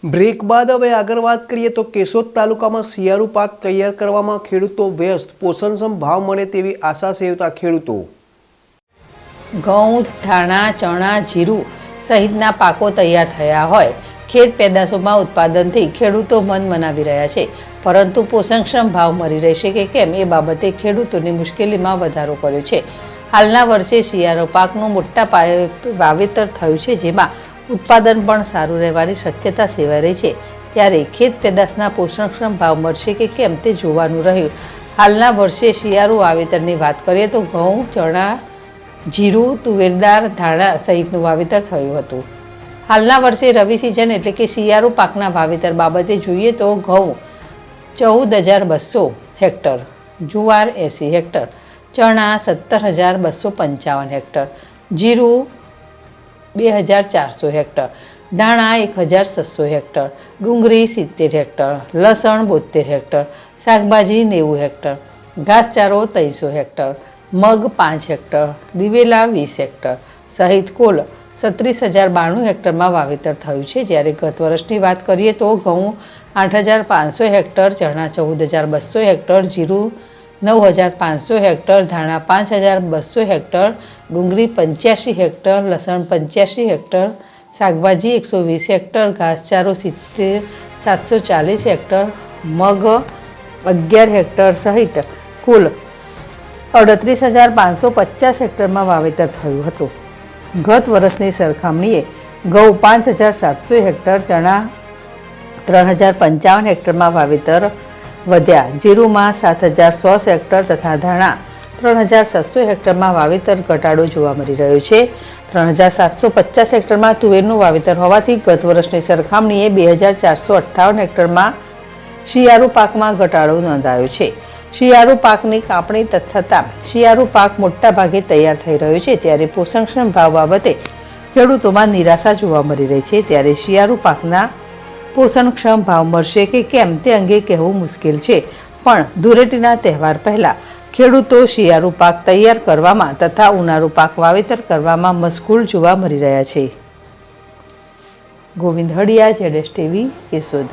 Break બાદ હવે આગળ વાત કરીએ તો કેશોદ તાલુકામાં શિયાળુ પાક તૈયાર કરવામાં ખેડૂતો વ્યસ્ત, પોષણક્ષમ ભાવ મળે તેવી આશા સેવતા ખેડૂતો। ઘઉં, ધાણા, ચણા, જીરું સહિતના પાકો તૈયાર થયા હોય ખેત પેદાશોમાં ઉત્પાદનથી ખેડૂતો મન મનાવી રહ્યા છે, પરંતુ પોષણક્ષમ ભાવ મળી રહેશે કે કેમ એ બાબતે ખેડૂતોની મુશ્કેલીમાં વધારો કર્યો છે। હાલના વર્ષે શિયાળુ પાકનું મોટા પાયે વાવેતર થયું છે, જેમાં ઉત્પાદન પણ સારું રહેવાની શક્યતા સેવાઈ રહી છે, ત્યારે ખેત પેદાશના પોષણક્ષમ ભાવ મળશે કે કેમ તે જોવાનું રહ્યું। હાલના વર્ષે શિયાળુ વાવેતરની વાત કરીએ તો ઘઉં, ચણા, જીરું, તુવેરદાળ, ધાણા સહિતનું વાવેતર થયું હતું। હાલના વર્ષે રવિ સિઝન એટલે કે શિયાળુ પાકના વાવેતર બાબતે જોઈએ તો ઘઉં 14,200 હેક્ટર, જુવાર 80 હેક્ટર, ચણા 17,255 હેક્ટર, જીરું 2,400 હેક્ટર, ધાણા 1,600 હેક્ટર, ડુંગળી 70 હેક્ટર, લસણ 72 હેક્ટર, શાકભાજી 90 હેક્ટર, ઘાસચારો 300 હેક્ટર, મગ 5 હેક્ટર, દિવેલા 20 હેક્ટર સહિત કુલ 36,092 હેક્ટરમાં વાવેતર થયું છે। જ્યારે ગત વર્ષની વાત કરીએ તો ઘઉં 8,500 હેક્ટર, ચણા 14,200 હેક્ટર, જીરું 9,500 હેક્ટર, ધાણા 5,200 હેક્ટર, ડુંગળી 85 હેક્ટર, લસણ 85 હેક્ટર, શાકભાજી 120 હેક્ટર, ઘાસચારો 740 હેક્ટર, મગ 11 હેક્ટર સહિત કુલ 38,550 હેક્ટરમાં વાવેતર થયું હતું। ગત વર્ષની સરખામણીએ ઘઉં 5,700 હેક્ટર, ચણા 3,055 હેક્ટરમાં વાવેતર વધ્યા, જીરુમાં 7,100 હેક્ટર તથા ધાણા 3,700 હેક્ટરમાં વાવેતર ઘટાડો જોવા મળી રહ્યો છે। 3,750 હેક્ટરમાં તુવેરનું વાવેતર હોવાથી ગત વર્ષની સરખામણીએ 2,458 હેક્ટરમાં શિયાળુ પાકમાં ઘટાડો નોંધાયો છે। શિયાળુ પાકની કાપણી થતાં શિયાળુ પાક મોટા ભાગે તૈયાર થઈ રહ્યો છે, ત્યારે પોષણક્ષમ ભાવ બાબતે ખેડૂતોમાં નિરાશા જોવા મળી રહી છે। ત્યારે શિયાળુ પાકના પોષણક્ષમ ભાવ મળશે કે કેમ તે અંગે કહેવું મુશ્કેલ છે, પણ ધૂળેટીના તહેવાર પહેલા ખેડૂતો શિયાળુ પાક તૈયાર કરવામાં તથા ઉનાળુ પાક વાવેતર કરવામાં મશગુલ જોવા મળી રહ્યા છે। ગોવિંદ હડિયા, ZSTV, કેશોદ।